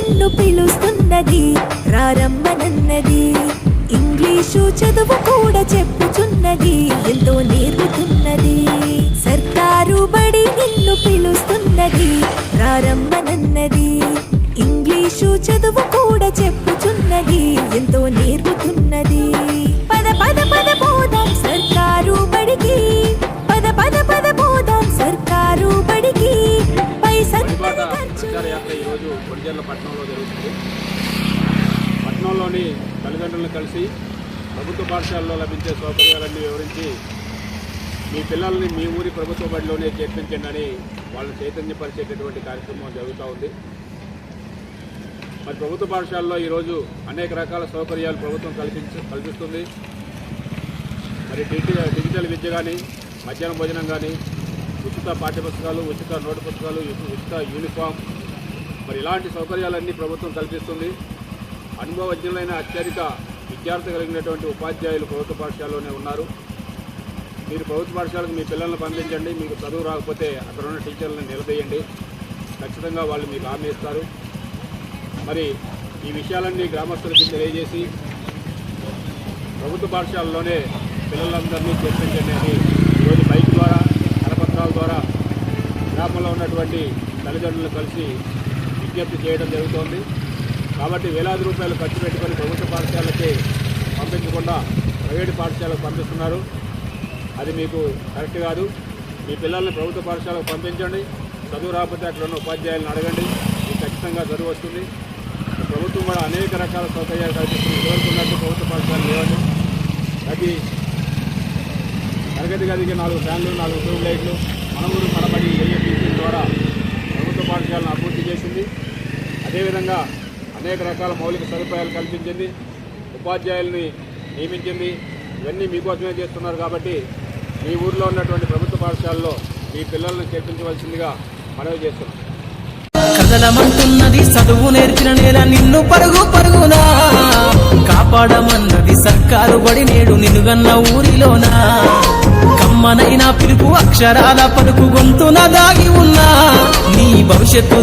నిన్ను పిలుస్తున్నది రారమ్మనన్నది ఇంగ్లీషు చదువు కూడా చెప్పుచున్నది ఎంతో నేర్పుతున్నది సర్కారు బడి నిన్ను పిలుస్తున్నది రారమ్మనన్నది ఇంగ్లీషు చదువు కూడా చెప్పుచున్నది ఎంతో నేర్పుతున్నది పద పద పద పోదాం సర్కారు బడికి పద పద పద పోదాం సర్కారు బడికి ఈరోజు కొడిజర్ల పట్టణంలో జరుగుతుంది. పట్టణంలోని తల్లిదండ్రులను కలిసి ప్రభుత్వ పాఠశాలలో లభించే సౌకర్యాలన్నీ వివరించి మీ పిల్లల్ని మీ ఊరి ప్రభుత్వ బడిలోనే చేర్పించండి అని వాళ్ళని చైతన్యపరిచేటటువంటి కార్యక్రమం జరుగుతూ ఉంది. మరి ప్రభుత్వ పాఠశాలలో ఈరోజు అనేక రకాల సౌకర్యాలు ప్రభుత్వం కల్పిస్తుంది. మరి డిజిటల్ విద్య కానీ, మధ్యాహ్న భోజనం కానీ, ఉచిత పాఠ్యపుస్తకాలు, ఉచిత నోటు పుస్తకాలు, ఉచిత యూనిఫామ్, మరి ఇలాంటి సౌకర్యాలన్నీ ప్రభుత్వం కల్పిస్తుంది. అనుభవజ్ఞులైన అత్యధిక విద్యార్థి కలిగినటువంటి ఉపాధ్యాయులు ప్రభుత్వ పాఠశాలలోనే ఉన్నారు. మీరు ప్రభుత్వ పాఠశాలకు మీ పిల్లలను పంపించండి. మీకు చదువు రాకపోతే అక్కడ ఉన్న టీచర్లను నిలదీయండి. ఖచ్చితంగా వాళ్ళు మీకు హామీ ఇస్తారు. మరి ఈ విషయాలన్నీ గ్రామస్తులకి తెలియజేసి ప్రభుత్వ పాఠశాలలోనే పిల్లలందరినీ చేర్పించండి అని ఈరోజు బైక్ ద్వారా, కరపత్రాల ద్వారా గ్రామంలో ఉన్నటువంటి తల్లిదండ్రులను కలిసి విజ్ఞప్తి చేయడం జరుగుతోంది. కాబట్టి వేలాది రూపాయలు ఖర్చు పెట్టుకొని ప్రభుత్వ పాఠశాలకి పంపించకుండా ప్రైవేటు పాఠశాలకు పంపిస్తున్నారు. అది మీకు కరెక్ట్ కాదు. మీ పిల్లల్ని ప్రభుత్వ పాఠశాలకు పంపించండి. చదువు రాకపోతే అక్కడ ఉన్న ఉపాధ్యాయులను అడగండి. మీకు ఖచ్చితంగా చదువు వస్తుంది. ప్రభుత్వం కూడా అనేక రకాల సౌకర్యాలు కల్పిస్తుంది. ఇదివరకు ఉన్నట్టు ప్రభుత్వ పాఠశాలలు లేవండి. ప్రతి తరగతి గదికి 4 ఫ్యాన్లు, 4 ట్యూబ్ లైట్లు, మన ఊరు మనబడి ఏఎంపీసీ ద్వారా ప్రభుత్వ పాఠశాలను అభివృద్ధి చేసింది. అదేవిధంగా అనేక రకాల మౌలిక సదుపాయాలు కల్పించింది. ఉపాధ్యాయుల్ని నియమించింది. ఇవన్నీ మీకోసమే చేస్తున్నారు. కాబట్టి మీ ఊర్లో ఉన్నటువంటి ప్రభుత్వ పాఠశాలలో మీ పిల్లలను చేర్పించవలసిందిగా మనవి చేస్తున్నాం. కదలమంటున్నది చదువు నేర్చిన నేల నిన్ను పరుగు పరుగునా కాపాడమన్నది సర్కారు బడి నేడు నిన్నుగన్న ఊరిలోనా కమ్మనైనా పిలుపు అక్షరాల పలుకు గొంతున దాగి ఉన్నా నీ భవిష్యత్తు